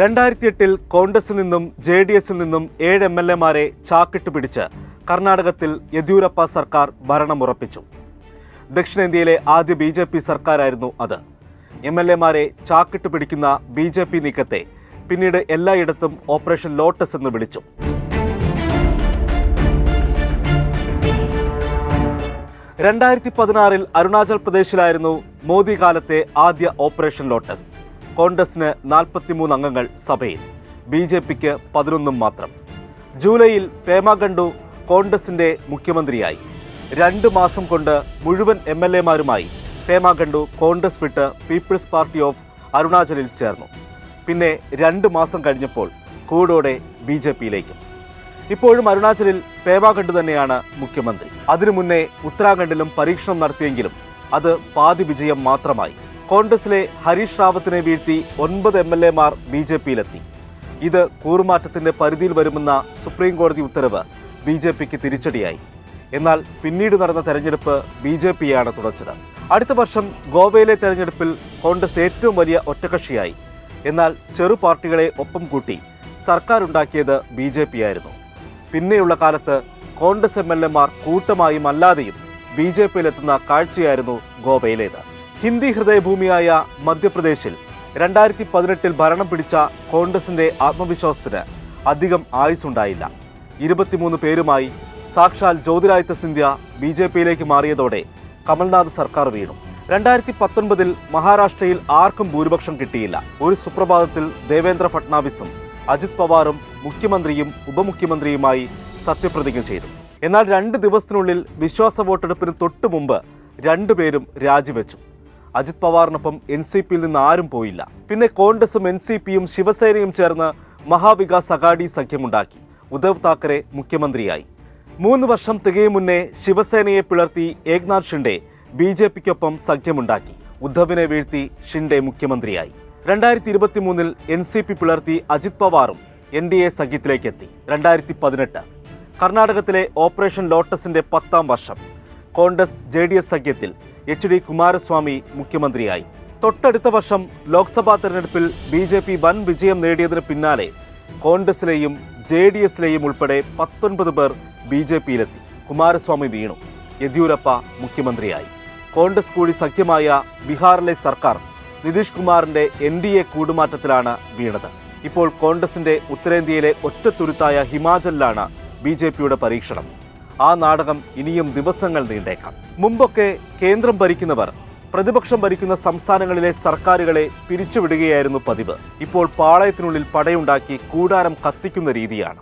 2008 കോൺഗ്രസിൽ നിന്നും JDSൽ നിന്നും 7 MLAമാരെ ചാക്കിട്ട് പിടിച്ച് കർണാടകത്തിൽ യെദ്യൂരപ്പ സർക്കാർ ഭരണമുറപ്പിച്ചു. ദക്ഷിണേന്ത്യയിലെ ആദ്യ BJP സർക്കാരായിരുന്നു അത്. MLAമാരെ ചാക്കിട്ട് പിടിക്കുന്ന BJP നീക്കത്തെ പിന്നീട് എല്ലായിടത്തും ഓപ്പറേഷൻ ലോട്ടസ് എന്ന് വിളിച്ചു. 2016 അരുണാചൽ പ്രദേശിലായിരുന്നു മോദി കാലത്തെ ആദ്യ ഓപ്പറേഷൻ ലോട്ടസ്. കോൺഗ്രസിന് 43 അംഗങ്ങൾ സഭയിൽ, BJPക്ക് 11 മാത്രം. ജൂലൈയിൽ പേമ ഖണ്ഡു കോൺഗ്രസിന്റെ മുഖ്യമന്ത്രിയായി. 2 മാസം കൊണ്ട് മുഴുവൻ MLAമാരുമായി പേമ ഖണ്ഡു കോൺഗ്രസ് വിട്ട് പീപ്പിൾസ് പാർട്ടി ഓഫ് അരുണാചലിൽ ചേർന്നു. പിന്നെ 2 മാസം കഴിഞ്ഞപ്പോൾ കൂടോടെ BJPയിലേക്കും. ഇപ്പോഴും അരുണാചലിൽ പേമ ഖണ്ഡു തന്നെയാണ് മുഖ്യമന്ത്രി. അതിനു മുന്നേ ഉത്തരാഖണ്ഡിലും പരീക്ഷണം നടത്തിയെങ്കിലും അത് പാതി വിജയം മാത്രമായി. കോൺഗ്രസിലെ ഹരീഷ് റാവത്തിനെ വീഴ്ത്തി 9 MLAമാർ BJPയിലെത്തി. ഇത് കൂറുമാറ്റത്തിന്റെ പരിധിയിൽ വരുമെന്ന സുപ്രീം കോടതി ഉത്തരവ് BJPക്ക് തിരിച്ചടിയായി. എന്നാൽ പിന്നീട് നടന്ന തെരഞ്ഞെടുപ്പ് BJPയാണ് തുടച്ചത്. അടുത്ത വർഷം ഗോവയിലെ തെരഞ്ഞെടുപ്പിൽ കോൺഗ്രസ് ഏറ്റവും വലിയ ഒറ്റകക്ഷിയായി. എന്നാൽ ചെറു പാർട്ടികളെ ഒപ്പം കൂട്ടി സർക്കാരുണ്ടാക്കിയത് BJPയായിരുന്നു. പിന്നെയുള്ള കാലത്ത് കോൺഗ്രസ് MLAമാർ കൂട്ടമായും അല്ലാതെയും BJPയിലെത്തുന്ന കാഴ്ചയായിരുന്നു ഗോവയിലേത്. ഹിന്ദി ഹൃദയഭൂമിയായ മധ്യപ്രദേശിൽ 2018 ഭരണം പിടിച്ച കോൺഗ്രസിന്റെ ആത്മവിശ്വാസത്തിന് അധികം ആയുസ്സുണ്ടായില്ല. 23 പേരുമായി സാക്ഷാൽ ജ്യോതിരാദിത്യ സിന്ധ്യ BJPയിലേക്ക് മാറിയതോടെ കമൽനാഥ് സർക്കാർ വീണു. 2019 മഹാരാഷ്ട്രയിൽ ആർക്കും ഭൂരിപക്ഷം കിട്ടിയില്ല. ഒരു സുപ്രഭാതത്തിൽ ദേവേന്ദ്ര ഫട്നാവിസും അജിത് പവാറും മുഖ്യമന്ത്രിയും ഉപമുഖ്യമന്ത്രിയുമായി സത്യപ്രതിജ്ഞ ചെയ്തു. എന്നാൽ 2 ദിവസത്തിനുള്ളിൽ വിശ്വാസ വോട്ടെടുപ്പിന് തൊട്ടു മുമ്പ് 2 പേരും രാജിവെച്ചു. അജിത് പവാറിനൊപ്പം NCPയിൽ നിന്ന് ആരും പോയില്ല. പിന്നെ കോൺഗ്രസും NCPയും ശിവസേനയും ചേർന്ന് മഹാവികാസ് അഘാഡി സഖ്യമുണ്ടാക്കി. ഉദ്ധവ് താക്കറെ മുഖ്യമന്ത്രിയായി. 3 വർഷം തികയും മുന്നേ ശിവസേനയെ പിളർത്തി ഏക്നാഥ് ഷിൻഡെ BJPക്കൊപ്പം സഖ്യമുണ്ടാക്കി. ഉദ്ധവിനെ വീഴ്ത്തി ഷിൻഡെ മുഖ്യമന്ത്രിയായി. 2023 NCP പിളർത്തി അജിത് പവാറും NDA സഖ്യത്തിലേക്കെത്തി. 2018 കർണാടകത്തിലെ ഓപ്പറേഷൻ ലോട്ടസിന്റെ 10ാം വർഷം. കോൺഗ്രസ് JDS സഖ്യത്തിൽ HD കുമാരസ്വാമി മുഖ്യമന്ത്രിയായി. തൊട്ടടുത്ത വർഷം ലോക്സഭാ തെരഞ്ഞെടുപ്പിൽ BJP വൻ വിജയം നേടിയതിന് പിന്നാലെ കോൺഗ്രസിലെയും JDSലെയും ഉൾപ്പെടെ 19 പേർ BJPയിലെത്തി. കുമാരസ്വാമി വീണു. യെദ്യൂരപ്പ മുഖ്യമന്ത്രിയായി. കോൺഗ്രസ് കൂടി സഖ്യമായ ബീഹാറിലെ സർക്കാർ നിതീഷ് കുമാറിന്റെ NDA കൂടുമാറ്റത്തിലാണ് വീണത്. ഇപ്പോൾ കോൺഗ്രസിന്റെ ഉത്തരേന്ത്യയിലെ ഒറ്റത്തുരുത്തായ ഹിമാചലിലാണ് BJPയുടെ പരീക്ഷണം. ആ നാടകം ഇനിയും ദിവസങ്ങൾ നീണ്ടേക്കാം. മുമ്പൊക്കെ കേന്ദ്രം ഭരിക്കുന്നവർ പ്രതിപക്ഷം ഭരിക്കുന്ന സംസ്ഥാനങ്ങളിലെ സർക്കാരുകളെ പിരിച്ചുവിടുകയായിരുന്നു പതിവ്. ഇപ്പോൾ പാളയത്തിനുള്ളിൽ പടയുണ്ടാക്കി കൂടാരം കത്തിക്കുന്ന രീതിയാണ്.